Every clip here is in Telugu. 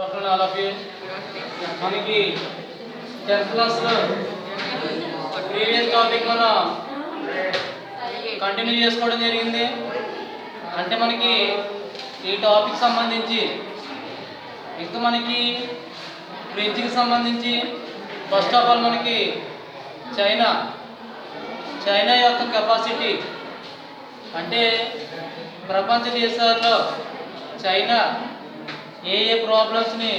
Afternoon, all of you. మనకి 10th క్లాస్ లో ప్రీవియస్ టాపిక్ మనం కంటిన్యూ చేసుకోవడం జరిగింది. అంటే మనకి ఈ టాపిక్ సంబంధించి ఇంకా మనకి ఫ్రెంచ్కి సంబంధించి ఫస్ట్ ఆఫ్ ఆల్ మనకి చైనా యొక్క కెపాసిటీ అంటే ప్రపంచ దేశాల్లో చైనా ఏ ప్రాబ్లమ్స్ని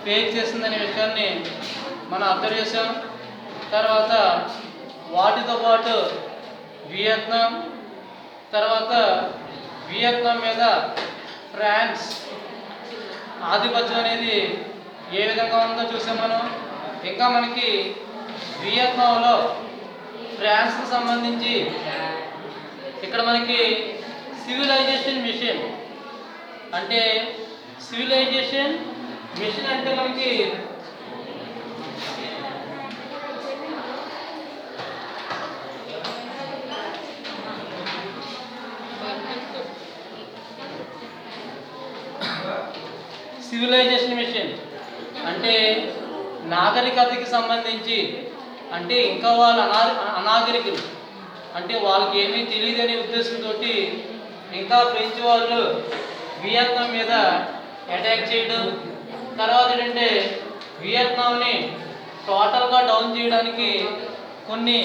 ఫేస్ చేస్తుందనే విషయాన్ని మనం అబ్జర్వ్ చేసాం. తర్వాత వాటితో పాటు వియత్నాం, తర్వాత వియత్నాం మీద ఫ్రాన్స్ ఆధిపత్యం అనేది ఏ విధంగా ఉందో చూసాం మనం. ఇంకా మనకి వియత్నాంలో ఫ్రాన్స్కి సంబంధించి ఇక్కడ మనకి సివిలైజేషన్ మిషన్ అంటే సివిలైజేషన్ మిషన్ అంటే మనకి సివిలైజేషన్ మిషన్ అంటే నాగరికతకి సంబంధించి అంటే ఇంకా వాళ్ళ అనాగరికులు అంటే వాళ్ళకి ఏమీ తెలియదనే ఉద్దేశంతో ఇంకా ఫ్రెంచ్ వాళ్ళు వియత్నాం మీద అటాక్ చేయడం, తర్వాత ఏంటంటే వియత్నాంని టోటల్గా డౌన్ చేయడానికి కొన్ని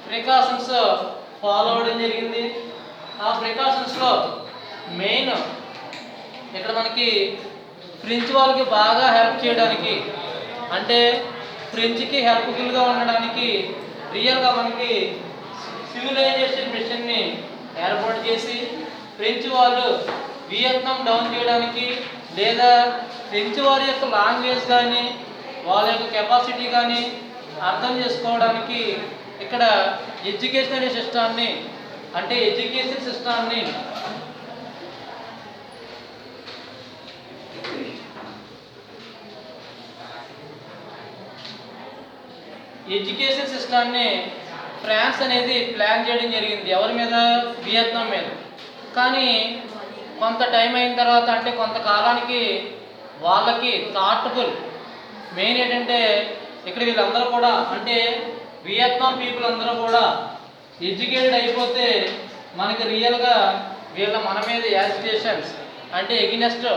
ప్రికాషన్స్ ఫాలో అవ్వడం జరిగింది. ఆ ప్రికాషన్స్లో మెయిన్ ఇక్కడ మనకి ఫ్రెంచ్ వాళ్ళకి బాగా హెల్ప్ చేయడానికి అంటే ఫ్రెంచ్కి హెల్ప్ఫుల్గా ఉండడానికి రియల్గా మనకి సివిలైజేషన్ మిషన్ని ఏర్పాటు చేసి ఫ్రెంచ్ వాళ్ళు వియత్నాం డౌన్ చేయడానికి లేదా ఫ్రెంచ్ వారి యొక్క లాంగ్వేజ్ కానీ వాళ్ళ యొక్క కెపాసిటీ కానీ అర్థం చేసుకోవడానికి ఇక్కడ ఎడ్యుకేషన్ సిస్టాన్ని అంటే ఎడ్యుకేషన్ సిస్టాన్ని ఫ్రాన్స్ అనేది ప్లాన్ చేయడం జరిగింది. ఎవరి మీద? వియత్నాం మీద. కానీ కొంత టైం అయిన తర్వాత అంటే కొంతకాలానికి వాళ్ళకి థాట్ఫుల్ మెయిన్ ఏంటంటే ఇక్కడ వీళ్ళందరూ కూడా అంటే వియత్నాం పీపుల్ అందరూ కూడా ఎడ్యుకేటెడ్ అయిపోతే మనకి రియల్గా మన మీద యాజిటేషన్స్ అంటే ఎగ్నెస్ట్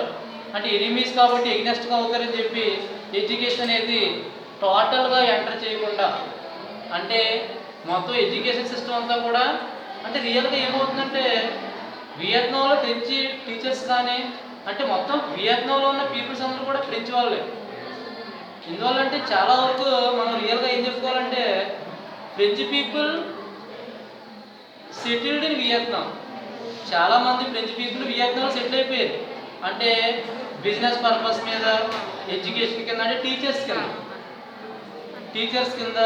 అంటే ఎనిమీస్ కాబట్టి ఎగ్నెస్ట్గా అవుతారని చెప్పి ఎడ్యుకేషన్ అనేది టోటల్గా ఎంటర్ చేయకుండా అంటే మొత్తం ఎడ్యుకేషన్ సిస్టమ్ అంతా కూడా అంటే రియల్గా ఏమవుతుందంటే వియత్నాంలో ఫ్రెంచ్ టీచర్స్ కానీ అంటే మొత్తం వియత్నాంలో ఉన్న పీపుల్స్ అందరూ కూడా ఫ్రెంచ్ వాళ్ళే. ఇందువల్ల అంటే చాలా వరకు మనం రియల్గా ఏం చెప్పుకోవాలంటే French people settled in Vietnam. చాలామంది ఫ్రెంచ్ పీపుల్ వియత్నాంలో సెటిల్ అయిపోయారు అంటే బిజినెస్ పర్పస్ మీద ఎడ్యుకేషన్ కింద అంటే టీచర్స్ కింద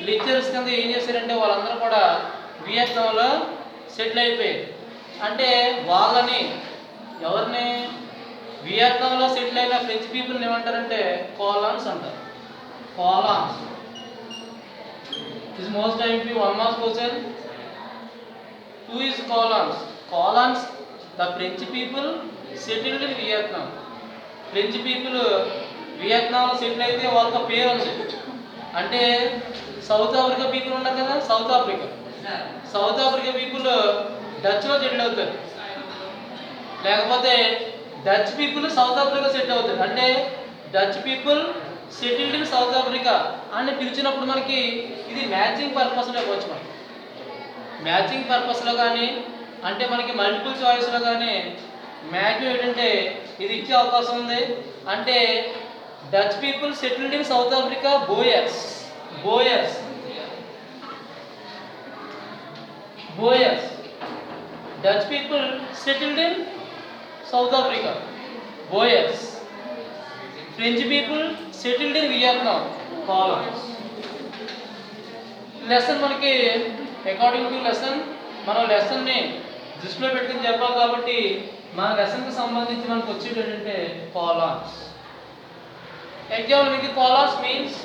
లెక్చరర్స్ కింద ఏం చేశారంటే వాళ్ళందరూ కూడా వియత్నాంలో సెటిల్ అయిపోయారు. అంటే వాళ్ళని ఎవరిని వియత్నాంలో సెటిల్ అయిన ఫ్రెంచ్ పీపుల్ని ఏమంటారంటే కోలాన్స్ అంటారు. Colons is most time one marks question. Who is colons? Colons the French people settled in Vietnam. French people వియత్నాంలో సెటిల్ అయితే వాళ్ళకి పేరు ఉంది. అంటే సౌత్ ఆఫ్రికా పీపుల్ ఉన్నారు కదా, సౌత్ ఆఫ్రికా పీపుల్ డచ్లో సెటిల్ అవుతారు, లేకపోతే Dutch people south Africa settle అవుతారు. అంటే Dutch people settled in south Africa అని పిలిచినప్పుడు మనకి ఇది మ్యాచింగ్ పర్పస్లో ఇవ్వచ్చు. మనకి మ్యాచింగ్ పర్పస్లో కానీ అంటే మనకి మల్టిపుల్ చాయిస్లో కానీ మ్యాక్సిమం ఏంటంటే ఇది ఇచ్చే అవకాశం ఉంది. అంటే Dutch people settled in south Africa buyers. Dutch people settled in South Africa, Boers. French people settled in Vietnam, colons. Lesson మనకి అకార్డింగ్ టు లెసన్ మనం లెసన్ని దృష్టిలో పెట్టుకుని చెప్పాలి కాబట్టి మన లెసన్కి సంబంధించి మనకు వచ్చేది ఏంటంటే కాలాన్స్. ఎగ్జాంపుల్ మీకు colons means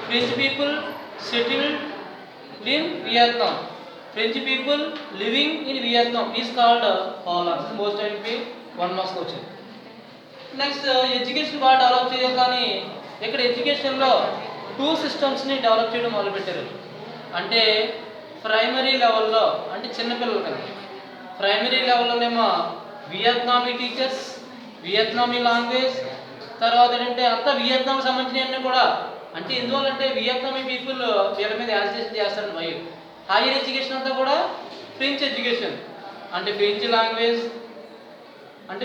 French people settled in Vietnam. French people living in Vietnam is called Holland. Most time पे 1 marks question. నెక్స్ట్ ఎడ్యుకేషన్ బాగా డెవలప్ చేయాలి, కానీ ఇక్కడ ఎడ్యుకేషన్లో 2 సిస్టమ్స్ని డెవలప్ చేయడం మొదలుపెట్టారు. అంటే ప్రైమరీ లెవెల్లో, అంటే చిన్నపిల్లలు కదా, ప్రైమరీ లెవెల్లోనేమో వియత్నామీ టీచర్స్, వియత్నామీ లాంగ్వేజ్, తర్వాత ఏంటంటే అంతా వియత్నాం సంబంధించినవన్నీ కూడా. అంటే ఎందువల్లంటే వియత్నామీ పీపుల్ వీళ్ళ మీద యాజిటేషన్ చేస్తారని భయం. హైయర్ ఎడ్యుకేషన్ అంతా కూడా ఫ్రెంచ్ ఎడ్యుకేషన్, అంటే ఫ్రెంచ్ లాంగ్వేజ్, అంటే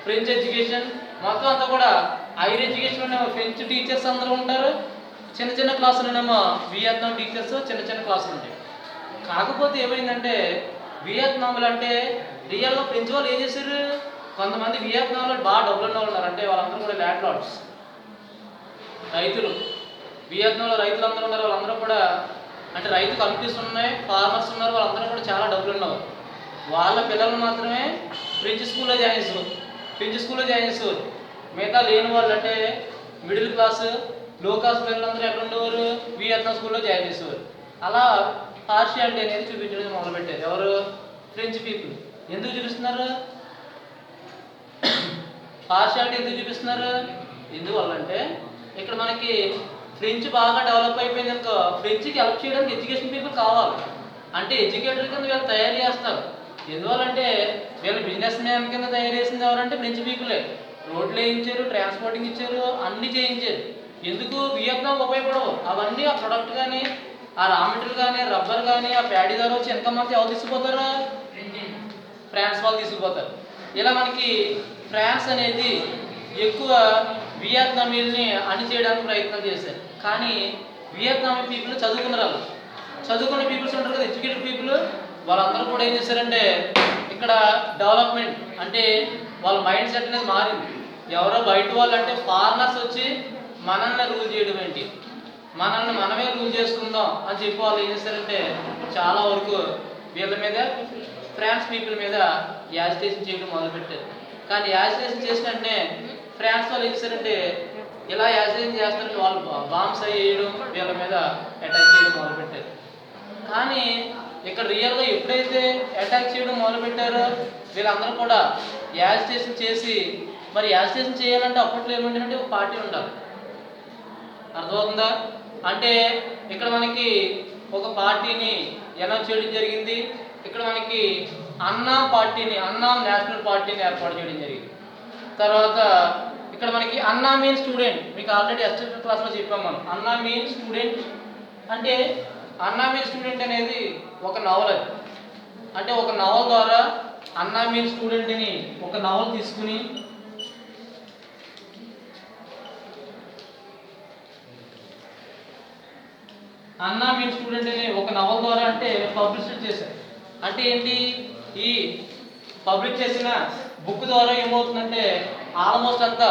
ఫ్రెంచ్ ఎడ్యుకేషన్ మొత్తం అంతా కూడా. హైయర్ ఎడ్యుకేషన్లోనేమో ఫ్రెంచ్ టీచర్స్ అందరూ ఉంటారు, చిన్న చిన్న క్లాసులోనేమో వియత్నాం టీచర్స్ చిన్న చిన్న క్లాసులు ఉంటాయి. కాకపోతే ఏమైందంటే వియత్నాంలో అంటే రియల్గా ఫ్రెంచ్ వాళ్ళు ఏం చేశారు, కొంతమంది వియత్నాంలో బాగా డబ్బులు ఉన్న వాళ్ళు ఉన్నారు. అంటే వాళ్ళందరూ కూడా ల్యాండ్ లార్డ్స్, రైతులు. వియత్నాంలో రైతులు అందరూ ఉన్నారు, వాళ్ళందరూ కూడా అంటే రైతు కంపెనీస్ ఉన్నాయి, ఫార్మర్స్ ఉన్నారు, వాళ్ళందరూ కూడా చాలా డబ్బులు ఉన్నారు. వాళ్ళ పిల్లలు మాత్రమే ఫ్రెంచ్ స్కూల్లో జాయిన్ చేసేవారు. మిగతా లేని వాళ్ళు అంటే మిడిల్ క్లాస్, లో క్లాస్ పిల్లలందరూ ఎక్కడ ఉండేవారు, వియత్నాం స్కూల్లో జాయిన్ చేసేవారు. అలా పార్షియాలిటీ అనేది చూపించడం మొదలుపెట్టారు ఎవరు, ఫ్రెంచ్ పీపుల్. ఎందుకు చూపిస్తున్నారు పార్షియాలిటీ, ఎందుకు చూపిస్తున్నారు? ఎందువల్లంటే ఇక్కడ మనకి ఫ్రెంచ్ బాగా డెవలప్ అయిపోయింది అనుకో, ఫ్రెంచ్కి హెల్ప్ చేయడానికి ఎడ్యుకేషన్ పీపుల్ కావాలి. అంటే ఎడ్యుకేటర్ కింద వీళ్ళు తయారు చేస్తారు. ఎందువల్లంటే వీళ్ళు బిజినెస్ మ్యాన్ కింద తయారు చేసింది ఎవరంటే ఫ్రెంచ్ పీపులే. రోడ్లు వేయించారు, ట్రాన్స్పోర్టింగ్ ఇచ్చారు, అన్నీ చేయించారు. ఎందుకు వియత్నాం ఉపయోగపడవు అవన్నీ, ఆ ప్రొడక్ట్ కానీ, ఆ రా మెటీరియల్ కానీ, రబ్బర్ కానీ, ఆ ప్యాడీ ద్వారా వచ్చి ఎంత మంది ఎవరు తీసుకుపోతారు, ఫ్రాన్స్ వాళ్ళు తీసుకుపోతారు. ఇలా మనకి ఫ్రాన్స్ అనేది ఎక్కువ వియత్నామీల్ని అణిచేయడానికి ప్రయత్నం చేశారు. కానీ వియత్నామీ పీపుల్ చదువుకున్న పీపుల్స్ ఉంటారు కదా, ఎడ్యుకేటెడ్ పీపుల్, వాళ్ళందరూ కూడా ఏం చేశారంటే ఇక్కడ డెవలప్మెంట్ అంటే వాళ్ళ మైండ్ సెట్ అనేది మారింది. ఎవరో బయట వాళ్ళు అంటే ఫారినర్స్ వచ్చి మనల్ని రూల్ చేయడం ఏంటి, మనల్ని మనమే రూల్ చేసుకుందాం అని చెప్పి వాళ్ళు ఏం చేశారంటే చాలా వరకు వీళ్ళ మీద, ఫ్రాన్స్ పీపుల్ మీద యాజిటేషన్ చేయడం మొదలుపెట్టారు. కానీ యాజిటేషన్ చేసిన వెంటనే ఫ్రాన్స్ వాళ్ళు ఏం చేశారంటే ఇలా యాజిటేషన్ చేస్తారని వాళ్ళు బాంబ్స్ వేయడం, వీళ్ళ మీద అటాక్ చేయడం మొదలుపెట్టారు. కానీ ఇక్కడ రియల్గా ఎప్పుడైతే అటాక్ చేయడం మొదలుపెట్టారో వీళ్ళందరూ కూడా యాజిటేషన్ చేసి, మరి యాజిటేషన్ చేయాలంటే అప్పట్లో ఏమంటే ఒక పార్టీ ఉండాలి, అర్థమవుతుందా? అంటే ఇక్కడ మనకి ఒక పార్టీని అనౌన్స్ చేయడం జరిగింది. ఇక్కడ మనకి అన్నాం నేషనల్ పార్టీని ఏర్పాటు చేయడం జరిగింది. తర్వాత ఇక్కడ మనకి అన్నా మీన్ స్టూడెంట్, మీకు ఆల్రెడీ ఎస్టెడ్ క్లాస్లో చెప్పాం మనం. అన్నా మీన్ స్టూడెంట్ అంటే అన్నా మీన్ స్టూడెంట్ అనేది ఒక నవల్. అది అంటే ఒక నవల్ ద్వారా అన్నా మీన్ స్టూడెంట్ని ఒక నవల్ తీసుకుని అన్నా మీన్ స్టూడెంట్ అని ఒక నవల్ ద్వారా అంటే పబ్లిష్ చేశారు. అంటే ఏంటి, ఈ పబ్లిష్ చేసిన బుక్ ద్వారా ఏమవుతుందంటే ఆల్మోస్ట్ అంతా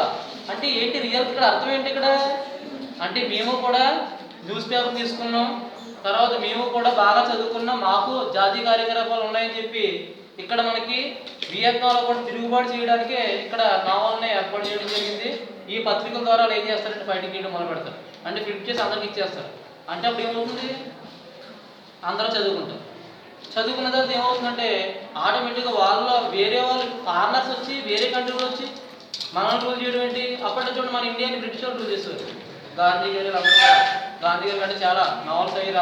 అంటే ఏంటి రియల్ ఇక్కడ అర్థం ఏంటి ఇక్కడ అంటే మేము కూడా న్యూస్ పేపర్ తీసుకున్నాం, తర్వాత మేము కూడా బాగా చదువుకున్నాం, మాకు జాతీయ కార్యకలాపాలు ఉన్నాయని చెప్పి ఇక్కడ మనకి వియత్నాంలో కూడా తిరుగుబాటు చేయడానికే ఇక్కడ నావల్ని ఏర్పాటు చేయడం జరిగింది. ఈ పత్రికల ద్వారా ఏం చేస్తారంటే ఫైటింగ్ చేయడం మొదలు పెడతారు, అంటే ప్రింట్ చేసి అందరికి ఇచ్చేస్తారు. అంటే అప్పుడు ఏమవుతుంది, అందరూ చదువుకున్న తర్వాత ఏమవుతుందంటే ఆటోమేటిక్గా వాళ్ళు వేరే వాళ్ళు ఫారినర్స్ వచ్చి వేరే కంట్రీలో వచ్చి మనం రూల్ చేయడం ఏంటి. అప్పటి నుంచి మన ఇండియాని బ్రిటిష్ వాళ్ళు రూల్ చేస్తారు. గాంధీ గారు కంటే చాలా నావల్స్ అవి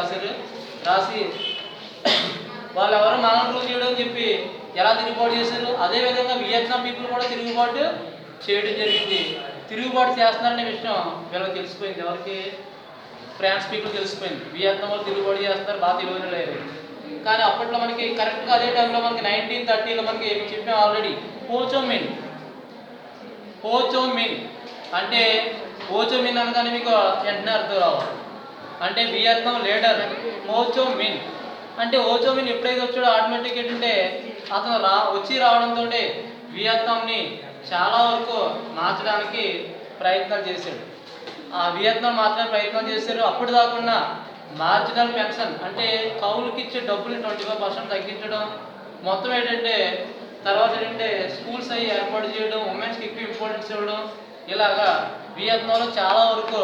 రాసి వాళ్ళు ఎవరు మనం రూల్ చేయడం అని చెప్పి ఎలా తిరుగుబాటు చేశారు. అదేవిధంగా వియత్నాం పీపుల్ కూడా తిరుగుబాటు చేయడం జరిగింది. తిరుగుబాటు చేస్తున్నారనే విషయం వీళ్ళకి తెలిసిపోయింది. ఎవరికి, ఫ్రాన్స్ పీపుల్ తెలిసిపోయింది. వియత్నాం వాళ్ళు తిరుగుబాటు చేస్తారు, బాగా తెలియని లేదు. కానీ అప్పట్లో మనకి కరెక్ట్గా అదే టైంలో మనకి 1930లో మనకి చెప్పాం ఆల్రెడీ, హోచోమిన్ అంటే హోచోమిన్ అనగానే మీకు వెంటనే అర్థం రావాలి. అంటే వియత్నాం లీడర్ హోచోమిన్. అంటే హోచోమిన్ ఎప్పుడైతే వచ్చాడో ఆటోమేటిక్ ఏంటంటే అతను రావడంతో వియత్నాంని చాలా వరకు మార్చడానికి ప్రయత్నం చేశాడు. ఆ వియత్నాం మార్చడానికి ప్రయత్నం చేశారు. అప్పుడు కాకుండా మార్జినల్ పెన్షన్ అంటే కౌలుకి ఇచ్చే డబ్బులు 25% తగ్గించడం, మొత్తం ఏంటంటే తర్వాత ఏంటంటే స్కూల్స్ అవి ఏర్పాటు చేయడం, ఉమెన్స్కి ఎక్కువ ఇంపార్టెన్స్ ఇవ్వడం, ఇలాగా వియత్నాంలో చాలా వరకు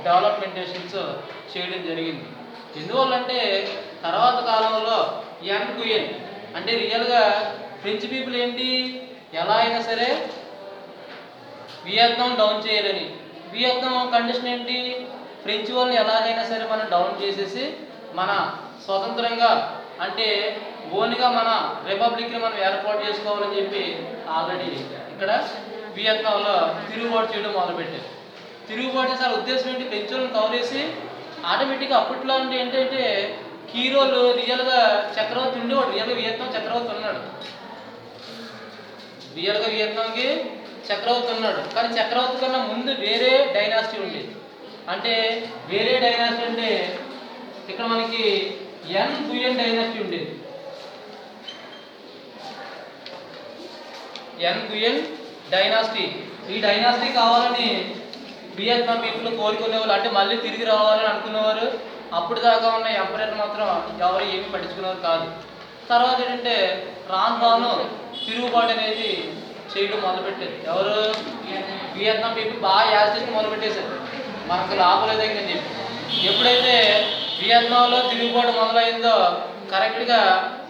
డెవలప్మెంటేషన్స్ చేయడం జరిగింది. ఎందువల్లంటే తర్వాత కాలంలో యాంగ్ గుయెన్ అంటే రియల్గా ఫ్రెంచ్ పీపుల్ ఏంటి ఎలా అయినా సరే వియత్నాం డౌన్ చేయాలని. వియత్నాం కండిషన్ ఏంటి? ఫ్రెంచ్ వాళ్ళని ఎలాగైనా సరే మనం డౌన్ చేసేసి మన స్వతంత్రంగా అంటే ఓన్గా మన రిపబ్లిక్ని మనం ఏర్పాటు చేసుకోవాలని చెప్పి ఆల్రెడీ ఇక్కడ వియత్నాంలో తిరుగుబాటు చేయడం మొదలుపెట్టారు. తిరుగుబాటు చేసే ఉద్దేశం ఏంటి? ఫ్రెంచ్ వాళ్ళని కవర్ చేసి ఆటోమేటిక్గా అప్పట్లో అంటే ఏంటంటే హీరోలు రియల్గా చక్రవర్తి ఉండేవాడు. రియల్గా వియత్నాం చక్రవర్తి ఉన్నాడు. రియల్గా వియత్నాంకి చక్రవర్తి ఉన్నాడు. కానీ చక్రవర్తి కన్నా ముందు వేరే డైనాసిటీ ఉండేది. అంటే వేరే డైనాసిటీ అంటే ఇక్కడ మనకి ఎన్ గుయెన్ డైనాసిటీ ఉండేది. ఎన్ గుయెన్ డైనాసిటీ. ఈ డైనాసిటీ కావాలని వియత్నాం పీపుల్ కోరుకునేవాళ్ళు. అంటే మళ్ళీ తిరిగి రావాలని అనుకునేవారు. అప్పుడు దాకా ఉన్న ఎంపరర్ మాత్రం ఎవరు ఏమీ పట్టించుకునేవారు కాదు. తర్వాత ఏంటంటే రాను రాను తిరుగుబాటు అనేది చేయడం మొదలుపెట్టారు. ఎవరు? వియత్నాం పీపుల్ బాగా యాజిటేషన్ మొదలుపెట్టేశారు. మనకు లాభం లేదని చెప్పి ఎప్పుడైతే వియత్నాంలో తిరుగుబాటు మొదలైందో కరెక్ట్గా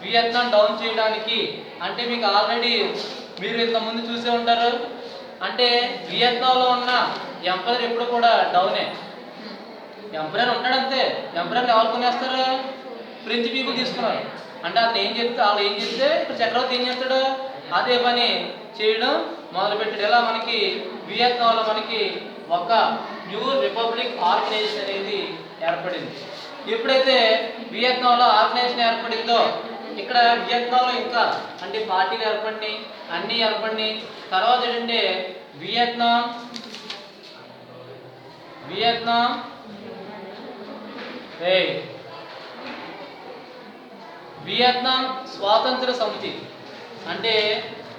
వియత్నాం డౌన్ చేయడానికి అంటే మీకు ఆల్రెడీ మీరు ఇంతకుముందు చూసే ఉంటారు. అంటే వియత్నాంలో ఉన్న ఎంపరర్ ఎప్పుడు కూడా డౌనే. ఎంపరర్ ఉంటాడంతే. ఎంపరర్ని ఎవరు కొనేస్తారు? ఫ్రెంచ్ పీపుల్ తీసుకున్నారు. అంటే అతను ఏం చెప్తే వాళ్ళు ఏం చెప్తే ఇప్పుడు చక్రవర్తి ఏం చేస్తాడు? అదే పని చేయడం మొదలుపెట్టాడు. ఇలా మనకి వియత్నాంలో మనకి ఒక న్యూ రిపబ్లిక్ ఆర్గనైజేషన్ అనేది ఏర్పడింది. ఎప్పుడైతే వియత్నాంలో ఆర్గనైజేషన్ ఏర్పడిందో ఇక్కడ వియత్నాంలో ఇంకా అంటే పార్టీలు ఏర్పడినాయి, అన్నీ ఏర్పడినాయి. తర్వాత ఏంటంటే వియత్నాం వియత్నాం స్వాతంత్ర సమితి అంటే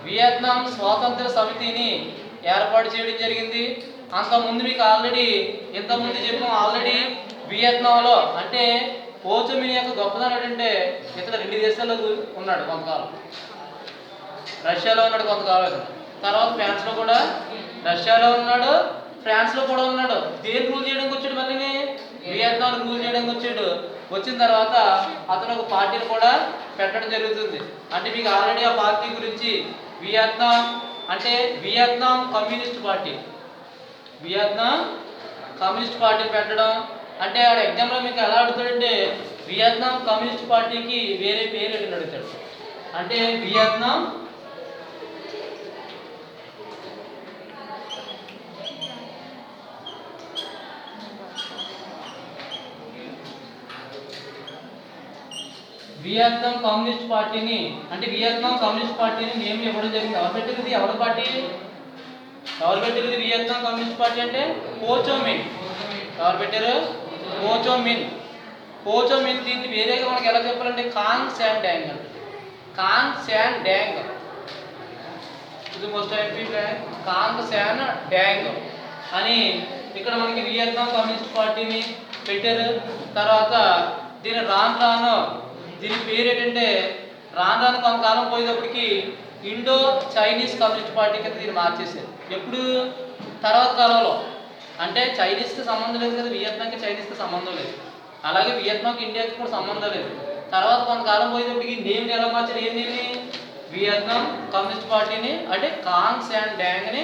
వియత్నాం స్వాతంత్ర సమితిని ఏర్పాటు చేయడం జరిగింది. అంతకుముందు మీకు ఆల్రెడీ ఇంతకుముందు చెప్పాం. ఆల్రెడీ వియత్నాంలో అంటే హోచిమిన్ యొక్క గొప్పదనం ఏంటంటే ఇతను 2 దేశాల్లో ఉన్నాడు కొంతకాలం. రష్యాలో ఉన్నాడు కొంతకాలం. తర్వాత ఫ్రాన్స్లో కూడా రష్యాలో ఉన్నాడు, ఫ్రాన్స్లో కూడా ఉన్నాడు. దేని రూల్ చేయడానికి వచ్చాడు? మళ్ళీ వియత్నాం రూల్ చేయడానికి వచ్చాడు. వచ్చిన తర్వాత అతను ఒక పార్టీని కూడా పెట్టడం జరుగుతుంది. అంటే మీకు ఆల్రెడీ ఆ పార్టీ గురించి వియత్నాం అంటే Vietnam communist party. Vietnam communist party పెట్టడం అంటే ఆడ ఎగ్జామ్లో మీకు ఎలా అడుగుతాడంటే వియత్నాం కమ్యూనిస్ట్ పార్టీకి వేరే పేరు ఏంటని అడుగుతాడు. అంటే వియత్నాం కమ్యూనిస్ట్ పార్టీని అంటే వియత్నాం కమ్యూనిస్ట్ పార్టీని నేమ్ ఇవ్వడం జరిగింది. ఎవరు పెట్టింది? ఎవరి పార్టీ? ఎవరు పెట్టింది వియత్నాం కమ్యూనిస్ట్ పార్టీ అంటే? హోచిమిన్. ఎవరు పెట్టారు? హోచిమిన్. హోచిమిన్ దీన్ని వేరేగా మనకి ఎలా చెప్పాలంటే కాంగ్ శాన్ డాంగ్ అంటే. కాంగ్ శాన్ డాంగ్ ఇది most MP Kong San dong అని ఇక్కడ మనకి వియత్నాం కమ్యూనిస్ట్ పార్టీని పెట్టారు. తర్వాత దీని రాను దీని పేరు ఏంటంటే రాను కొంతకాలం పోయేటప్పటికి ఇండో చైనీస్ కమ్యూనిస్ట్ పార్టీ కింద దీన్ని మార్చేశారు. ఎప్పుడు? తర్వాత కాలంలో. అంటే చైనీస్కి సంబంధం లేదు కదా, వియత్నాంకి చైనీస్కి సంబంధం లేదు. అలాగే వియత్నాంకి ఇండియాకి కూడా సంబంధం లేదు. తర్వాత కొంతకాలం పోయేటప్పటికి నేమ్ ఎలా మార్చారు? ఏంటి? వియత్నాం కమ్యూనిస్ట్ పార్టీని అంటే కాంగ్ శాన్ డాంగ్ని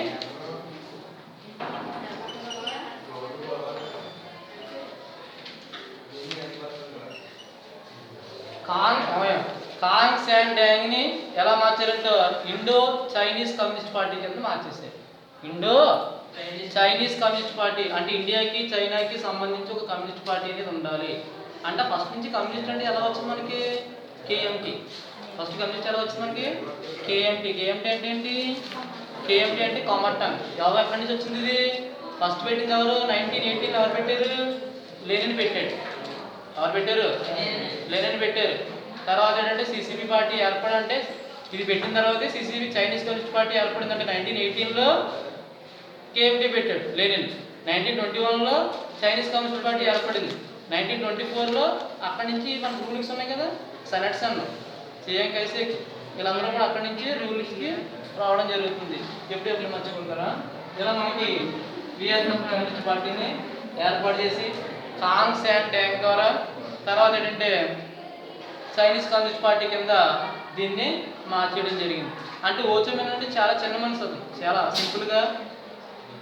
కాంగ్ శాన్ డాంగ్ని ఎలా మార్చారంటే ఇండో చైనీస్ కమ్యూనిస్ట్ పార్టీ కింద మార్చేశారు. ఇండో చైనీస్ కమ్యూనిస్ట్ పార్టీ అంటే ఇండియాకి చైనాకి సంబంధించి ఒక కమ్యూనిస్ట్ పార్టీ అనేది ఉండాలి. అంటే ఫస్ట్ నుంచి కమ్యూనిస్ట్ అంటే ఎలా వచ్చింది మనకి? కేఎంటీ. ఫస్ట్ కమ్యూనిస్ట్ ఎలా వచ్చింది మనకి? కేఎంటీ. కేఎంటీ అంటే ఏంటి? కేఎంటీ అంటే కామర్టన్. ఎవరు ఎక్కడి నుంచి వచ్చింది ఇది? ఫస్ట్ పెట్టింది ఎవరు? 1918 ఎవరు పెట్టారు? లెనిన్ పెట్టాడు. ఎవరు పెట్టారు? లెనిన్ పెట్టారు. తర్వాత ఏంటంటే సిసిపి పార్టీ ఏర్పడంటే ఇది పెట్టిన తర్వాత సిసిపి చైనీస్ కమ్యూనిస్ట్ పార్టీ ఏర్పడిందంటే 1918లో కేఎంటీ పెట్టాడు లెనిన్. 1921లో చైనీస్ కమ్యూనిస్ట్ పార్టీ ఏర్పడింది. 1924లో అక్కడి నుంచి మన రూలింగ్స్ ఉన్నాయి కదా, సెనెట్స్ అన్న సిఎం కైసేక్ వీళ్ళందరూ కూడా అక్కడి నుంచి రూలింగ్స్కి రావడం జరుగుతుంది. ఎప్పుడు మర్చిపోతారా? ఇలా మనకి వియత్నాం కమ్యూనిస్ట్ పార్టీని ఏర్పాటు చేసి కాంగ్ శాన్ డాంగ్ ద్వారా తర్వాత ఏంటంటే చైనీస్ కమ్యూనిస్ట్ పార్టీ కింద దీన్ని మార్చేయడం జరిగింది. అంటే హోచిమిన్ అంటే చాలా చిన్న మనిషి, అతను చాలా సింపుల్గా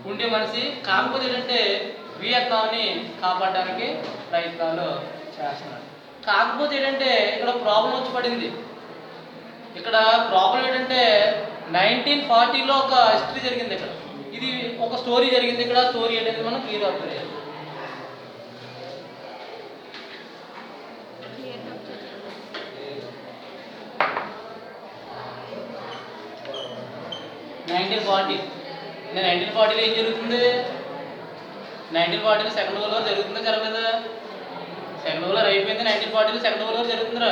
ఉండే మనిషి. కాకపోతే ఏంటంటే వియత్నాంని కాపాడడానికి ప్రయత్నాలు చేస్తున్నాడు. కాకపోతే ఏంటంటే ఇక్కడ ప్రాబ్లం వచ్చి పడింది. ఇక్కడ ప్రాబ్లం ఏంటంటే 1940లో ఒక హిస్టరీ జరిగింది. ఇక్కడ ఇది ఒక స్టోరీ జరిగింది. ఇక్కడ స్టోరీ ఏంటంటే మనం క్లియర్ అవుతుంది. నేను 1940లో ఏం జరుగుతుంది? 1940లో సెకండ్ వరల్డ్ వార్ జరుగుతుందా జరగలేదా? సెకండ్ వరల్డ్ వార్ అయిపోయింది. 1940లో సెకండ్ వరల్డ్ వార్ జరుగుతుందిరా.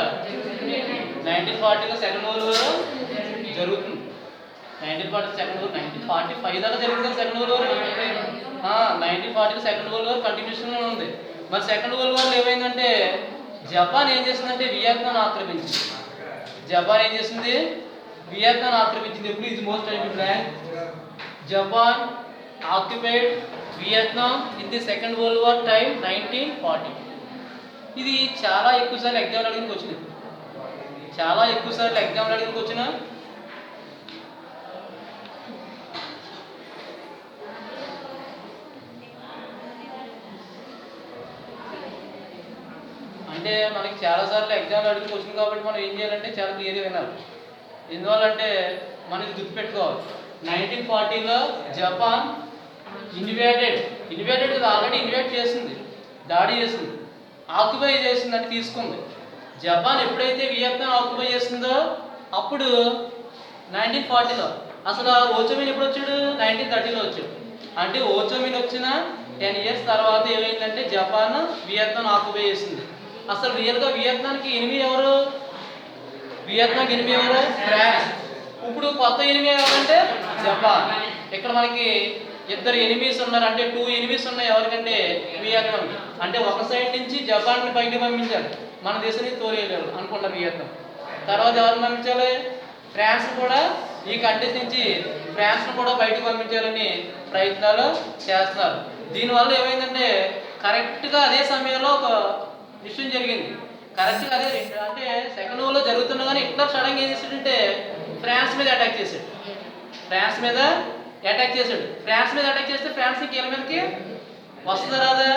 1940లో సెకండ్ వరల్డ్ వార్ జరుగుతుంది. 1940 సెకండ్ వరల్డ్ 1945 దాకా జరుగుతుంది సెకండ్ వరల్డ్ వార్. 1940లో సెకండ్ వరల్డ్ వార్ కంటిన్యూషన్లో ఉంది. మరి సెకండ్ వరల్డ్ వార్లో ఏమైందంటే జపాన్ ఏం చేసిందంటే వియత్నాం ఆక్రమించింది. జపాన్ ఏం చేసింది? వియత్నాం ఆక్రమించింది. ఎప్పుడు ఇది most blank. Japan occupied Vietnam in the second world war time 1940. ఇది చాలా ఎక్కువ సార్లు ఎగ్జామ్లు అడిగినకి వచ్చింది. చాలా ఎక్కువ సార్లు ఎగ్జామ్లు అడిగినకి వచ్చిన అంటే మనకి చాలాసార్లు ఎగ్జామ్లు అడిగినకి వచ్చింది కాబట్టి మనం ఏం చేయాలంటే చాలా క్లియర్గా వినాలి. ఎందువల్లంటే మనం ఇది గుర్తుపెట్టుకోవాలి. 1940లో జపాన్ ఇన్వేటెడ్ ఆల్రెడీ ఇన్వేట్ చేసింది, దాడి చేసింది, ఆక్యుపై చేసింది, అంటే తీసుకుంది. జపాన్ ఎప్పుడైతే వియత్నాం ఆక్యుపై చేసిందో అప్పుడు 1940లో అసలు ఓచోమిన్ ఎప్పుడు వచ్చాడు? 1930లో వచ్చాడు. అంటే ఓచోమిన్ వచ్చిన 10 ఇయర్స్ తర్వాత ఏమైందంటే జపాన్ వియత్నాం ఆక్యుపై చేసింది. అసలు రియల్గా వియత్నాంకి ఎనిమి ఎవరు? వియత్నాంకి ఎనిమి ఎవరు? ఫ్రాన్స్. ఇప్పుడు కొత్త ఎనిమి ఎవరంటే జపాన్. ఇక్కడ మనకి ఇద్దరు ఎనిమీస్ ఉన్నారు, అంటే 2 ఎనిమీస్ ఉన్నాయి. ఎవరికంటే వియత్నాం. అంటే ఒక సైడ్ నుంచి జపాన్ని బయటకు పంపించాలి, మన దేశాన్ని తోలేయలేరు అనుకున్నారు వియత్నాం. తర్వాత ఎవరిని పంపించాలి? ఫ్రాన్స్ కూడా ఈ కంట్రీస్ నుంచి ఫ్రాన్స్ను కూడా బయటకు పంపించాలని ప్రయత్నాలు చేస్తున్నారు. దీనివల్ల ఏమైందంటే కరెక్ట్గా అదే సమయంలో ఒక విషయం జరిగింది. కరెక్ట్గా అదే అంటే సెకండ్ వరల్డ్ వార్ జరుగుతున్నగానే హిట్లర్ సడన్గా ఏం చేశాడంటే ఫ్రాన్స్ మీద అటాక్ చేశాడు. ఫ్రాన్స్ మీద అటాక్ చేస్తే ఫ్రాన్స్ కీల మీదకి వస్తుందా రాదా?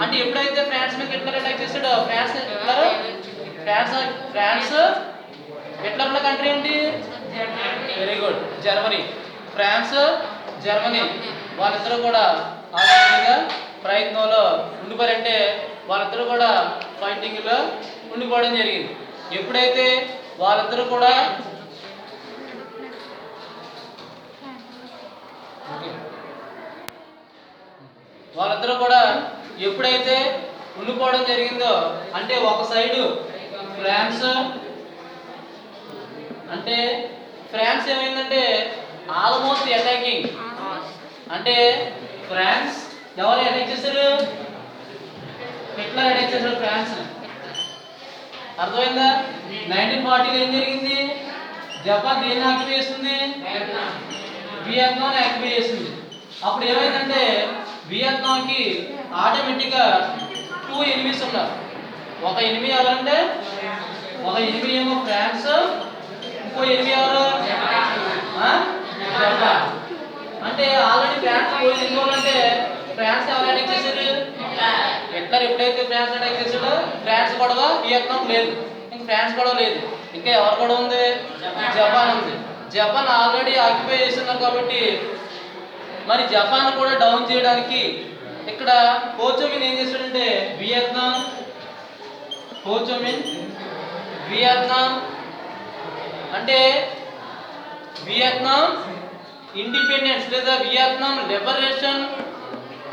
అంటే ఎప్పుడైతే ఫ్రాన్స్ మీద హిట్లర్ అటాక్ చేశాడో ఫ్రాన్స్ హిట్లర్ ఉన్న కంట్రీ ఏంటి? Very good, Germany. France Germany వాళ్ళిద్దరూ కూడా ఆ విధంగా ప్రయత్నంలో ఉండిపోయారంటే వాళ్ళిద్దరూ కూడా ఫైటింగ్లో ఉండిపోవడం జరిగింది. ఎప్పుడైతే వాళ్ళిద్దరూ కూడా ఎప్పుడైతే ఉండిపోవడం జరిగిందో అంటే ఒక సైడు ఫ్రాన్స్, అంటే ఫ్రాన్స్ ఏమైందంటే ఆల్మోస్ట్ అటాకింగ్. అంటే ఫ్రాన్స్ ఎవరు అటాక్ చేశారు? హిట్లర్ అటాక్ చేశారు ఫ్రాన్స్. అర్థమైందా? 1940లో ఏం జరిగింది? జపాన్ దేన్ని ఆక్యుపై చేస్తుంది? వియత్నాం ఆక్యుపై చేస్తుంది. అప్పుడు ఏమైందంటే వియత్నాంకి ఆటోమేటిక్గా 2 ఎనిమీస్ ఉన్నారు. ఒక ఎనిమి ఎవరంటే ఒక ఎనిమి ఏమో ఫ్రాన్స్, ఇంకో ఎనిమి ఎవరు? జపాన్. అంటే ఆల్రెడీ ఫ్రాన్స్ పోయింది. ఎందుకంటే ఫ్రాన్స్ ఎవరు అటాక్ చేశారు? హిట్లర్ ఎప్పుడైతే ఫ్రాన్స్ అటాక్ చేశాడో ఫ్రాన్స్ గొడవ వియత్నాం లేదు, ఇంకా ఫ్రాన్స్ గొడవ లేదు. ఇంకా ఎవరు గొడవ ఉంది? జపాన్ ఉంది. జపాన్ ఆల్రెడీ ఆక్యుపై చేస్తున్నారు కాబట్టి మరి జపాన్ కూడా డౌన్ చేయడానికి ఇక్కడ హోచోమిన్ ఏం చేశాడంటే వియత్నాం అంటే వియత్నాం ఇండిపెండెన్స్ లేదా వియత్నాం లిబరేషన్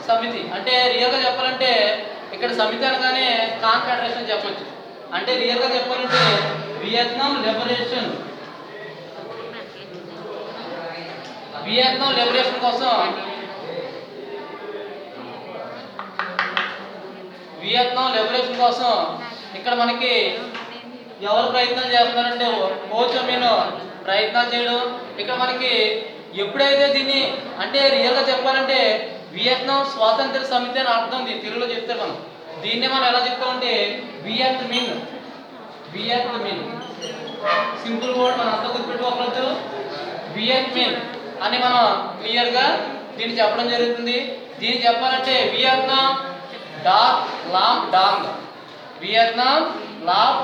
సమితి. అంటే రియల్గా చెప్పాలంటే ఇక్కడ సమితి అనగానే కాన్ఫెడరేషన్ చెప్పొచ్చు. అంటే రియల్గా చెప్పాలంటే వియత్నాం లిబరేషన్ కోసం ఇక్కడ మనకి ఎవరు ప్రయత్నం చేస్తున్నారంటే హోచోమిన్ ప్రయత్నాలు చేయడం. ఇక్కడ మనకి ఎప్పుడైతే దీన్ని అంటే రియల్గా చెప్పాలంటే వియత్నాం స్వాతంత్ర సమితి అని అర్థం తెలుగులో చెప్తారు. మనం దీన్నే మనం ఎలా చెప్తామంటే వియత్ మిన్ సింపుల్ వర్డ్ మనం అంతా గుర్తుపెట్టుకోవచ్చు. వియత్ మిన్ అని మనం క్లియర్గా దీన్ని చెప్పడం జరుగుతుంది. దీన్ని చెప్పాలంటే వియత్నాం డాక్ లామ్ డాంగ్, వియత్నాం లామ్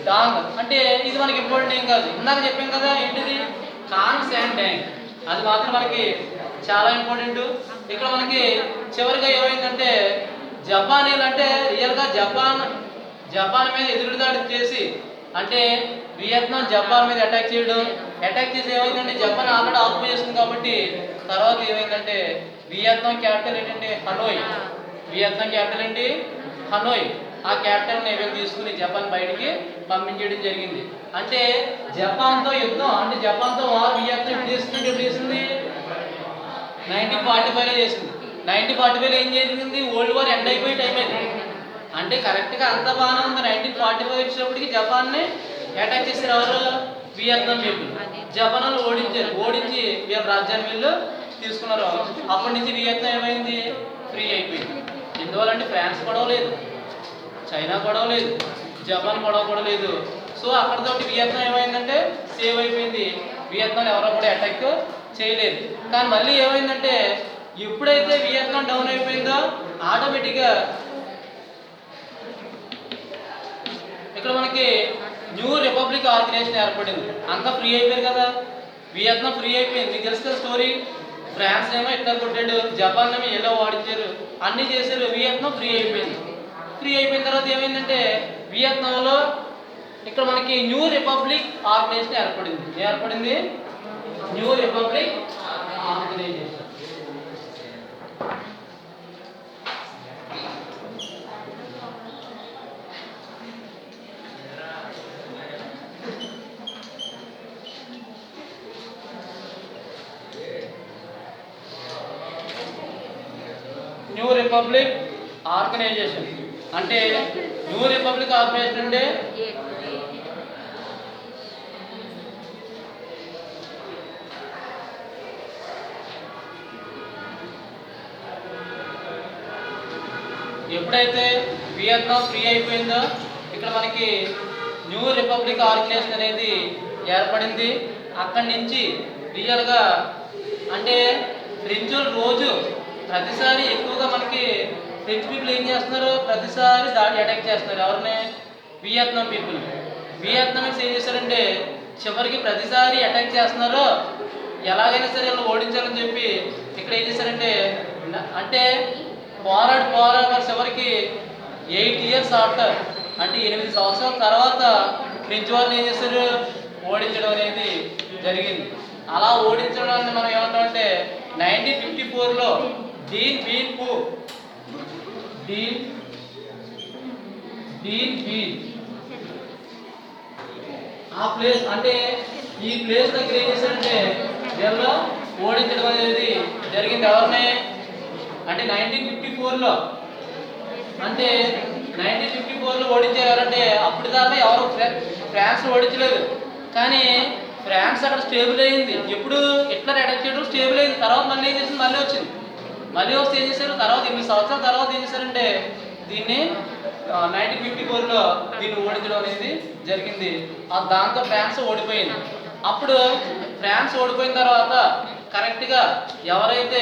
డాంగ్ అంటే ఇది మనకి ఇంపార్టెంట్ ఏం కాదు. ఇందాక చెప్పాం కదా ఏంటిది, కాన్ శాన్ ట్యాంక్, అది మాత్రం మనకి చాలా ఇంపార్టెంట్. ఇక్కడ మనకి చివరిగా ఏమైందంటే జపానీలు అంటే రియల్గా జపాన్ మీద ఎదురుదాడి చేసి, అంటే వియత్నాం జపాన్ మీద అటాక్ చేయడం, అటాక్ చేసి ఏమైందంటే జపాన్ ఆల్రెడీ ఆక్యుపై చేస్తుంది కాబట్టి తర్వాత ఏమైందంటే వియత్నాం క్యాపిటల్ ఏంటంటే హనోయ్, వియత్నాం క్యాపిటల్ ఏంటి హనోయ్, ఆ క్యాపిటల్ని ఏమేమి తీసుకుని జపాన్ బయటికి పంపించేయడం జరిగింది. అంటే జపాన్తో యుద్ధం, అంటే జపాన్తో వార్ వియత్నాం ఎప్పుడు చేసింది 1945లో చేసింది. 1945లో ఏం జరిగింది, వరల్డ్ వార్ ఎండ్ అయిపోయి టైం అయింది. అంటే కరెక్ట్గా అంత బాగానే ఉంది. 1945 వచ్చేటప్పటికి జపాన్ని అటాక్ చేశారు ఎవరు, వియత్నాం పీపుల్. జపాన్ వాళ్ళు ఓడించి వీళ్ళ రాజ్యాన్ని వీళ్ళు తీసుకున్నారు. అప్పటి నుంచి వియత్నాం ఏమైంది, ఫ్రీ అయిపోయింది. ఎందువల్లంటే ఫ్రాన్స్ గొడవ లేదు, చైనా గొడవ లేదు, జపాన్ గొడవ కూడా లేదు. సో అక్కడితోటి వియత్నాం ఏమైందంటే సేవ్ అయిపోయింది. వియత్నాం ఎవరో కూడా అటాక్ చేయలేదు. కానీ మళ్ళీ ఏమైందంటే ఎప్పుడైతే వియత్నాం డౌన్ అయిపోయిందో ఆటోమేటిక్గా ఇక్కడ మనకి న్యూ రిపబ్లిక్ ఆర్గనైజేషన్ ఏర్పడింది. అంతా ఫ్రీ అయిపోయారు కదా, వియత్నాం ఫ్రీ అయిపోయింది. మీకు తెలుసు కదా స్టోరీ, ఫ్రాన్స్ ఏమో ఇట్టర్ కొట్టాడు, జపాన్ ఏమో ఎలా వాడించారు, అన్నీ చేశారు, వియత్నాం ఫ్రీ అయిపోయింది. ఫ్రీ అయిపోయిన తర్వాత ఏమైందంటే వియత్నాంలో ఇక్కడ మనకి న్యూ రిపబ్లిక్ ఆర్గనైజేషన్ ఏర్పడింది. New republic organisation. New republic organisation అంటే న్యూ రిపబ్లిక్ ఆర్గనైజేషన్ అంటే ఎప్పుడైతే వియత్నాం ఫ్రీ అయిపోయిందో ఇక్కడ మనకి న్యూ రిపబ్లిక్ ఆర్గనైజేషన్ అనేది ఏర్పడింది. అక్కడి నుంచి రియల్గా అంటే ఫ్రెంచ్ రోజు ప్రతిసారి ఎక్కువగా మనకి ఫ్రెంచ్ పీపుల్ ఏం చేస్తున్నారు, ప్రతిసారి అటాక్ చేస్తున్నారు ఎవరిని, వియత్నాం పీపుల్. వియత్నామీస్ ఏం చేశారంటే చివరికి ప్రతిసారి అటాక్ చేస్తున్నారు, ఎలాగైనా సరే వీళ్ళు ఓడించాలని చెప్పి ఇక్కడ ఏం చేశారంటే అంటే పోరాడు చివరికి 8 years ఆఫ్టర్ అంటే 8 సంవత్సరాల తర్వాత ఫ్రెంచ్ వారిని ఏం చేశారు, ఓడించడం అనేది జరిగింది. అలా ఓడించడాన్ని మనం ఏమంటామంటే 1954లో డీన్ వీన్ ఆ ప్లేస్ అంటే ఈ ప్లేస్ దగ్గర ఏం చేశారంటే వీళ్ళు ఓడించడం అనేది జరిగింది. ఎవరిని అంటే 1954లో అంటే 1954లో ఓడించారంటే అప్పటి దాకా ఎవరు ఫ్రాన్స్ ఓడించలేదు. కానీ ఫ్రాన్స్ అక్కడ స్టేబుల్ అయింది. ఎప్పుడు హిట్లర్ అటాక్ చేయడం స్టేబుల్ అయింది. తర్వాత మళ్ళీ ఏం చేసింది, మళ్ళీ వచ్చింది. మళ్ళీ వస్తే ఏం చేశారు, తర్వాత 8 సంవత్సరాల తర్వాత ఏం చేశారంటే దీన్ని 1954లో దీన్ని ఓడించడం అనేది జరిగింది. దాంతో ఫ్రాన్స్ ఓడిపోయింది. అప్పుడు ఫ్రాన్స్ ఓడిపోయిన తర్వాత కరెక్ట్గా ఎవరైతే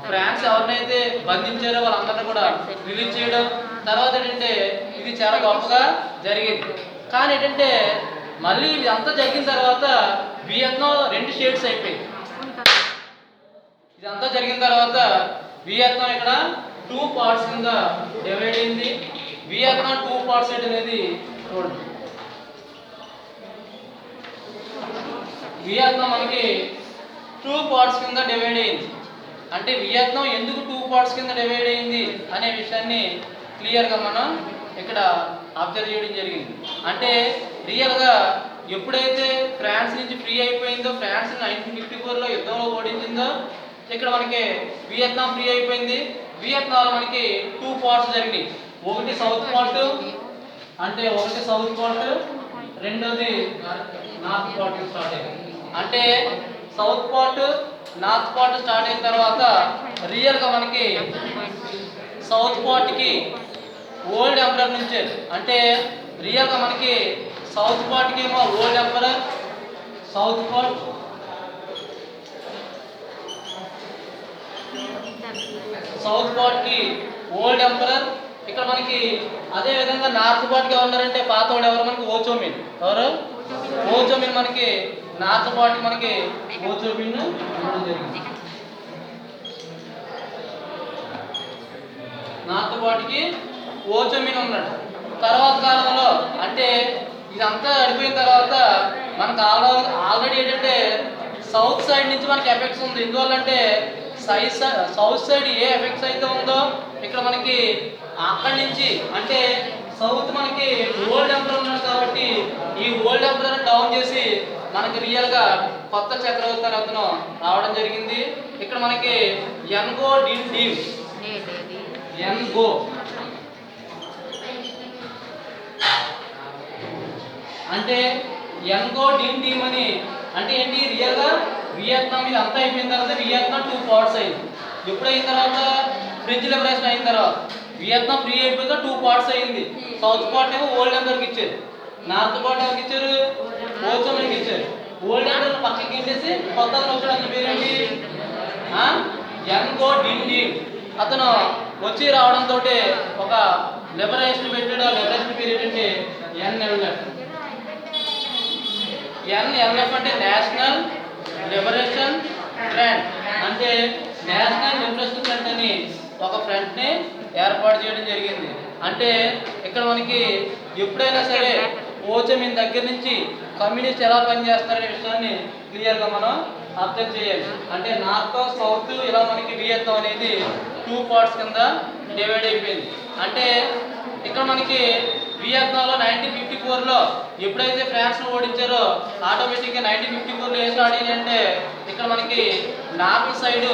ఫ్రాన్స్ ఎవరినైతే బంధించారో వాళ్ళందరినీ కూడా రిలీజ్ చేయడం, తర్వాత ఏంటంటే ఇది చాలా గొప్పగా జరిగింది. కానీ ఏంటంటే మళ్ళీ ఇది అంతా జరిగిన తర్వాత వియత్నాం 2 స్టేట్స్ అయిపోయింది. ఇదంతా జరిగిన తర్వాత వియత్నాం ఇక్కడ 2 parts కింద డివైడ్ అయింది. వియత్నాం 2 parts అనేది చూడండి. వియత్నాం మనకి 2 parts కింద డివైడ్ అయింది. అంటే వియత్నాం ఎందుకు 2 parts కింద డివైడ్ అయింది అనే విషయాన్ని క్లియర్గా మనం ఇక్కడ అబ్జర్వ్ చేయడం జరిగింది. అంటే రియల్గా ఎప్పుడైతే ఫ్రాన్స్ నుంచి ఫ్రీ అయిపోయిందో, ఫ్రాన్స్ 1954లో యుద్ధంలో ఓడించిందో, ఇక్కడ మనకి వియత్నాం ఫ్రీ అయిపోయింది. వియత్నాంలో మనకి 2 parts జరిగినాయి. ఒకటి సౌత్ పార్ట్ అంటే సౌత్ పార్ట్, రెండోది నార్త్ పార్ట్ స్టార్ట్ అయింది. అంటే south part north part start అయిన తర్వాత రియల్గా మనకి సౌత్ పార్ట్కి ఓల్డ్ ఎంపరర్ నుంచి అంటే రియల్గా మనకి సౌత్ పార్ట్కి ఏమో old emperor, south part south పార్ట్కి ఓల్డ్ ఎంపరర్. ఇక్కడ మనకి అదే విధంగా నార్త్ పార్ట్కి ఎవరున్నారంటే పాత వాడు ఎవరు మనకి ఓచోమిన్. ఎవరు? ఓచోమిన్ మనకి నార్త్ పార్ట్కి మనకి ఓచోమిన్ ఉండడం జరిగింది. నార్త్ పార్ట్కి ఓచోమిన్ ఉన్నాడు. తర్వాత కాలంలో అంటే ఇదంతా అడిపోయిన తర్వాత మనకు ఆల్రెడీ ఏంటంటే సౌత్ సైడ్ నుంచి మనకి ఎఫెక్ట్స్ ఉంది. ఎందువల్ల అంటే సౌత్ సైడ్ ఏ ఎఫెక్ట్స్ అయితే ఉందో ఇక్కడ మనకి అక్కడి నుంచి అంటే సౌత్ మనకి ఓల్డ్ ఎంపరర్ ఉన్నాడు కాబట్టి ఈ ఓల్డ్ ఎంపరర్ డౌన్ చేసి మనకి రియల్గా కొత్త చక్రవర్తి అతను రావడం జరిగింది. ఇక్కడ మనకి ఎన్గో డిన్ డీవ్ ఎన్గో అంటే ఎన్గో డిన్ డీమ్ అని అంటే ఏంటి రియల్గా వియత్నాం ఇది అంతా అయిపోయిన తర్వాత వియత్నాం 2 పార్ట్స్ అయింది. ఎప్పుడైన తర్వాత ఫ్రెంచ్ లిబరేషన్ అయిన తర్వాత వియత్నాం ఫ్రీ అయిపోయాక 2 పార్ట్స్ అయింది. సౌత్ పార్ట్ ఏమో ఓల్డ్ ఎంపరర్కి ఇచ్చారు, నార్త్ పార్ట్ ఎవరికి ఇచ్చారు? ఓచోమిన్కి ఇచ్చారు. ఓల్డ్ ఎంపరర్ పక్కకి ఇచ్చేసి కొత్త వచ్చాడు. అతని పేరేంటి? ఎన్గో డిన్ డీమ్. అతను వచ్చి రావడంతో ఒక లిబరేషన్ పెట్టాడు. ఆ లిబరేషన్ పేరు ఏంటంటే ఎన్ఎల్ఎఫ్. ఎన్ఎల్ఎఫ్ అంటే నేషనల్ లిబరేషన్ ఫ్రంట్. అంటే నేషనల్ లిబరేషన్ ఫ్రంట్ అని ఒక ఫ్రంట్ని ఏర్పాటు చేయడం జరిగింది. అంటే ఇక్కడ మనకి ఎప్పుడైనా సరే ఓచోమిన్ దగ్గర నుంచి కమ్యూనిస్ట్ ఎలా పనిచేస్తారనే విషయాన్ని క్లియర్గా మనం అర్థం చేయాలి. అంటే నార్త్ సౌత్ ఇలా మనకి వియత్నాం అనేది 2 పార్ట్స్ కింద డివైడ్ అయిపోయింది. అంటే ఇక్కడ మనకి వియత్నాంలో 1954లో ఎప్పుడైతే ఫ్రాన్స్ను ఓడించారో ఆటోమేటిక్గా 1954లో ఏ స్టార్ట్ అయింది అంటే ఇక్కడ మనకి నార్త్ సైడ్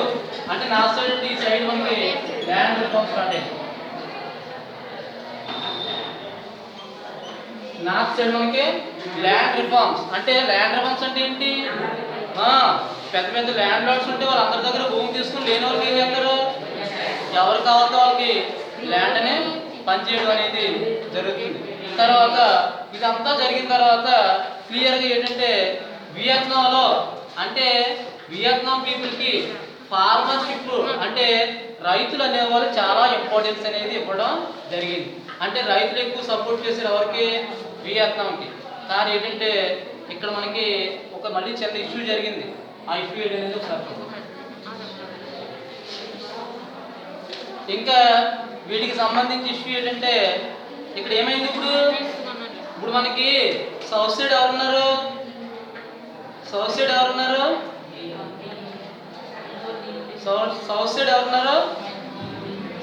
అంటే నార్త్ సైడ్ ఈ సైడ్ మనకి ల్యాండ్ రిఫార్మ్ స్టార్ట్ అయింది. నార్త్ సైడ్ మనకి ల్యాండ్ రిఫార్మ్స్. అంటే ల్యాండ్ రిఫార్మ్స్ అంటే ఏంటి? పెద్ద పెద్ద ల్యాండ్ లార్డ్స్ ఉంటే వాళ్ళందరి దగ్గర భూమి తీసుకుని లేని వాళ్ళకి ఏం చేస్తారు? ఎవరు కావాలో వాళ్ళకి ల్యాండ్ అనే పనిచేయడం అనేది జరుగుతుంది. తర్వాత ఇదంతా జరిగిన తర్వాత క్లియర్గా ఏంటంటే వియత్నాంలో అంటే వియత్నాం పీపుల్కి ఫార్మర్షిప్ అంటే రైతులు అనేవాళ్ళు చాలా ఇంపార్టెన్స్ అనేది ఇవ్వడం జరిగింది. అంటే రైతులు ఎక్కువ సపోర్ట్ చేశారు ఎవరికి? వియత్నాంకి. కానీ ఏంటంటే ఇక్కడ మనకి ఒక మళ్ళీ చిన్న ఇష్యూ జరిగింది. ఆ ఇష్యూ ఏంటనేది ఒకసారి ఇంకా వీటికి సంబంధించి ఇష్యూ ఏంటంటే ఇక్కడ ఏమైంది ఇప్పుడు మనకి సౌత్ సైడ్ ఎవరున్నారు? సౌత్ సైడ్ ఎవరున్నారు? సౌత్ సైడ్ ఎవరున్నారు?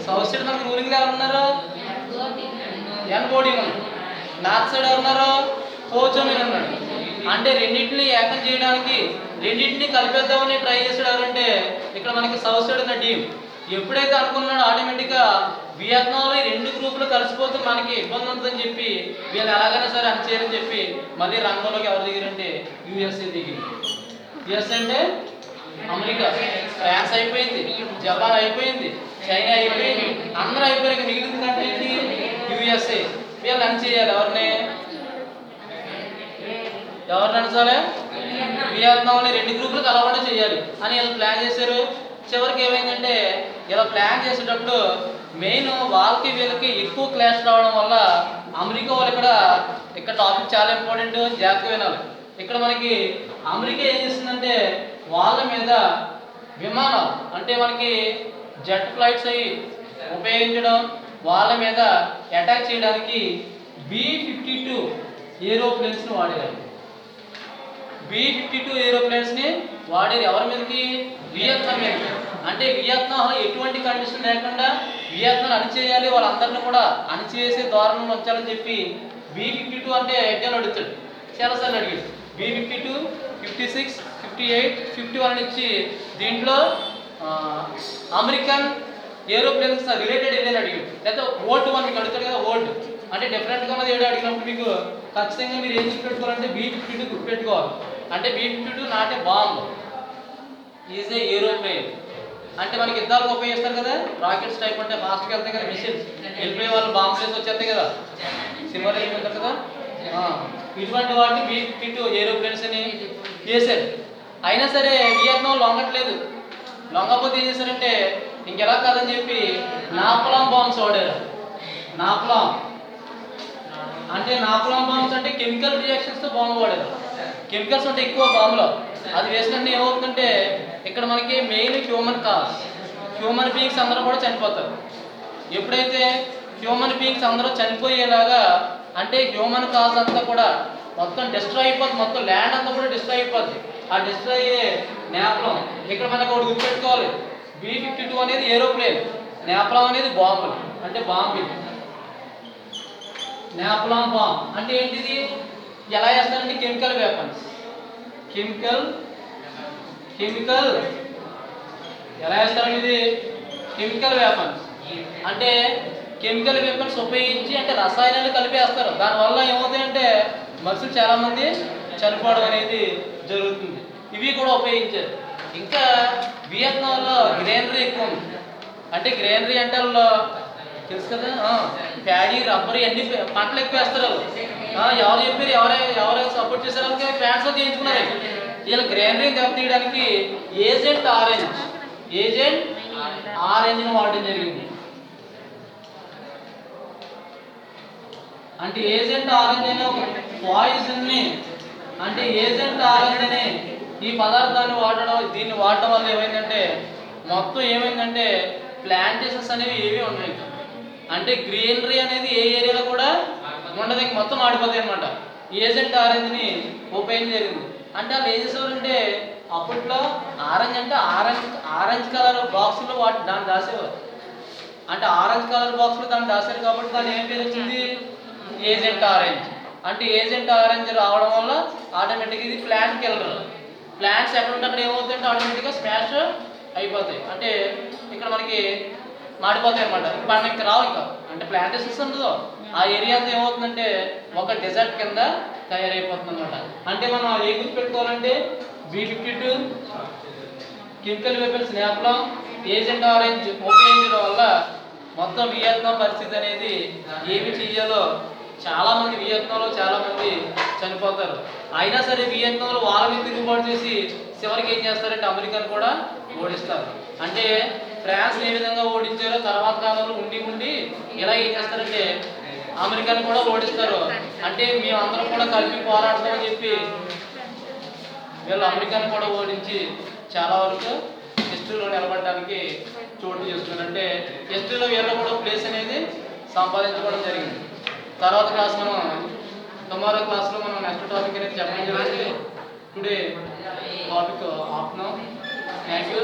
సౌత్ సైడ్ మనకి రూలింగ్ ఎవరున్నారు? ఎన్గోడిన్. నార్త్ సైడ్ ఎవరున్నారు? ఓచోమిన్ ఉన్నాడు. అంటే రెండింటిని ఏకం చేయడానికి రెండింటిని కలిపేద్దామని ట్రై చేసాడు ఎవరంటే ఇక్కడ మనకి సౌత్ సైడ్ ఉన్న డీమ్. ఎప్పుడైతే అనుకున్నాడో ఆటోమేటిక్గా వియత్నాంలో ఈ 2 గ్రూపులు కలిసిపోతే మనకి ఇబ్బంది ఉంటుందని చెప్పి వీళ్ళు ఎలాగైనా సరే అనిచేయాలని చెప్పి మళ్ళీ రంగంలోకి ఎవరు దిగారంటే యూఎస్ఏ దిగింది. యూఎస్ఏ అంటే అమెరికా. ఫ్రాన్స్ అయిపోయింది, జపాన్ అయిపోయింది, చైనా అయిపోయింది, అందరూ అయిపోయాక మిగిలింది కంటే ఏంటి? యూఎస్ఏ. వీళ్ళు అనిచేయాలి ఎవరిని అనిచాలి? వియత్నాంలో 2 గ్రూపులు కలవకుండా చేయాలి అని వీళ్ళు ప్లాన్ చేశారు. చివరికి ఏమైందంటే ఇలా ప్లాన్ చేసేటప్పుడు మెయిన్ వాళ్ళకి వీళ్ళకి ఎక్కువ క్లాష్ రావడం వల్ల అమెరికా వాళ్ళు ఇక్కడ టాపిక్ చాలా ఇంపార్టెంట్, జాగ్రత్తగా వినాలి. ఇక్కడ మనకి అమెరికా ఏం చేస్తుందంటే వాళ్ళ మీద విమానాలు అంటే మనకి జెట్ ఫ్లైట్స్ అవి ఉపయోగించడం, వాళ్ళ మీద అటాక్ చేయడానికి B-52 ఏరోప్లేన్స్ని వాడారు. B-52 ఏరోప్లేన్స్ని వాడారు ఎవరి మీదకి? వియత్నాం మీద. అంటే వియత్నాంలో ఎటువంటి కండిషన్ లేకుండా వియత్నాం అణిచేయాలి, వాళ్ళందరినీ కూడా అణిచేసే ధోరణిలో ఉంచాలని చెప్పి B-52 అంటే ఎగ్జామ్ అడుగుతాడు, చాలాసార్లు అడిగాడు. B-52, 56, 58, 51 ఇచ్చి దీంట్లో అమెరికన్ ఏరోప్లేన్స్ రిలేటెడ్ ఏదైనా అడిగాడు. లేదా ఓల్డ్ వన్ మీకు అడుగుతాడు కదా, ఓల్డ్ అంటే డిఫరెంట్గా ఉన్నది ఏదో అడిగినప్పుడు మీకు ఖచ్చితంగా మీరు ఏం గుర్తుపెట్టుకోవాలంటే B-52 గుర్తుపెట్టుకోవాలి. అంటే B-52 not a bomb, is a aeroplane. అంటే మనకి యుద్ధాలకు ఉపయోగిస్తారు కదా, రాకెట్స్ టైప్ అంటే ఫాస్ట్గా వెళ్తాయి కదా, మిసిల్స్ వెళ్ళిపోయే వాళ్ళు బాంబ్ ప్లేస్ వచ్చేస్తాయి కదా, సినిమాలు అయిపోతారు కదా, ఇటువంటి వాటిని B-52 ఏరోప్లేన్స్ అని చేశారు. అయినా సరే వియత్నాం లొంగట్లేదు. లొంగకపోతే ఏం చేశారంటే ఇంకెలా కాదని చెప్పి నాపలాం బాంబ్స్ వాడారు. నాపలాం అంటే కెమికల్ రియాక్షన్స్తో బాంబు వాడారు. కెమికల్స్ అంటే ఎక్కువ బాంబులో అది వేసినట్టు ఏమవుతుందంటే ఇక్కడ మనకి మెయిన్ హ్యూమన్ బీయింగ్స్ అందరూ కూడా చనిపోతారు. ఎప్పుడైతే హ్యూమన్ బీయింగ్స్ అందరూ చనిపోయేలాగా అంటే హ్యూమన్ కాజ్ అంతా కూడా మొత్తం డిస్ట్రాయ్ అయిపోద్ది, మొత్తం ల్యాండ్ అంతా కూడా డిస్ట్రాయ్ అయిపోద్ది. ఆ డిస్ట్రాయ్ అయ్యే నాపలాం ఇక్కడ మనకు ఒకటి గుర్తుపెట్టుకోవాలి. B-52 అనేది ఏరోప్లేన్, నాపలాం అనేది బాంబులు అంటే బాంబింగ్. నాపలాం బాంబ్ అంటే ఏంటిది? ఎలా చేస్తారంటే కెమికల్ వెపన్స్. కెమికల్ ఎలా చేస్తారంటే ఇది కెమికల్ వెపన్స్ అంటే కెమికల్ వెపన్స్ ఉపయోగించి అంటే రసాయనాలు కలిపేస్తారు. దానివల్ల ఏమవుతాయంటే మనుషులు చాలామంది చనిపోవడం అనేది జరుగుతుంది. ఇవి కూడా ఉపయోగించారు. ఇంకా వియత్నాంలో గ్రేనరీ ఎక్కువ ఉంది. అంటే గ్రేనరీ అంటే వాళ్ళు తెలుసు కదా, ప్యాడీ రబ్బర్ ఇవన్నీ పంటలు ఎక్కువ వేస్తారు. ఎవరు చెప్పారు, ఎవరైనా సపోర్ట్ చేశారు వాళ్ళకి ఫ్యాన్స్ చేయించుకున్నారు. వీళ్ళ గ్రేనరీ దెబ్బతీయడానికి ఏజెంట్ ఆరెంజ్ని వాడడం జరిగింది. అంటే ఏజెంట్ ఆరెంజ్ అనే ఒక పాయిజన్ని అంటే ఏజెంట్ ఆరెంజ్ అనే ఈ పదార్థాన్ని దీన్ని వాడటం వల్ల ఏమైందంటే ప్లాంటేషన్స్ అనేవి ఏవి ఉన్నాయి. అంటే గ్రీనరీ అనేది ఏ ఏరియాలో కూడా ఉండదు, మొత్తం ఆడిపోతాయి అనమాట. ఏజెంట్ ఆరెంజ్ని ఉపయోగించడం జరిగింది. అంటే వాళ్ళు ఏం చేసేవారంటే అప్పట్లో ఆరెంజ్ అంటే ఆరెంజ్ కలర్ బాక్స్లో దాన్ని దాసేవారు. అంటే ఆరెంజ్ కలర్ బాక్స్లో దాన్ని దాసారు కాబట్టి దాన్ని ఏం పేరు వచ్చింది? Agent orange. అంటే ఏజెంట్ ఆరెంజ్ రావడం వల్ల ఆటోమేటిక్గా ఇది ప్లాంట్ కిల్లర్. ప్లాంట్స్ ఎక్కడ ఉంటే అక్కడ ఏమవుతుందంటే ఆటోమేటిక్గా స్మాష్ అయిపోతాయి. అంటే ఇక్కడ మనకి మాడిపోతాయి అనమాట. ఇంకా రావు. ఇంకా అంటే ప్లాంటేషన్స్ ఉండదు ఆ ఏరియాతో ఏమవుతుందంటే ఒక డెజర్ట్ కింద తయారైపోతుంది అనమాట. అంటే మనం ఏ గుర్తుపెట్టుకోవాలంటే B-52 chemical weapons, napalm, agent orange ఉపయోగించడం వల్ల మొత్తం వియత్నాం పరిస్థితి అనేది ఏమి చెయ్యాలో చాలామంది వియత్నాంలో చాలామంది చనిపోతారు. అయినా సరే వియత్నాంలో వాళ్ళ మీద తిరుగుబాటు చేసి చివరికి ఏం చేస్తారంటే అమెరికాను కూడా ఓడిస్తారు. అంటే ఫ్రాన్స్ ఏ విధంగా ఓడించారో తర్వాత కాలంలో ఉండి ఇలా ఏం చేస్తారంటే అమెరికాను కూడా ఓడిస్తారు. అంటే మేమందరం కూడా కలిపి పోరాడతామని చెప్పి వీళ్ళు అమెరికాను కూడా ఓడించి చాలా వరకు హిస్టరీలో నిలబడడానికి చోటు చేస్తున్నారు. అంటే హిస్టరీలో వీళ్ళు కూడా ప్లేస్ అనేది సంపాదించుకోవడం జరిగింది. తర్వాత క్లాస్ టుమారో క్లాస్లో మనం నెక్స్ట్ టాపిక్ అనేది చెప్పడం జరిగింది. Today topic of now. Thank you.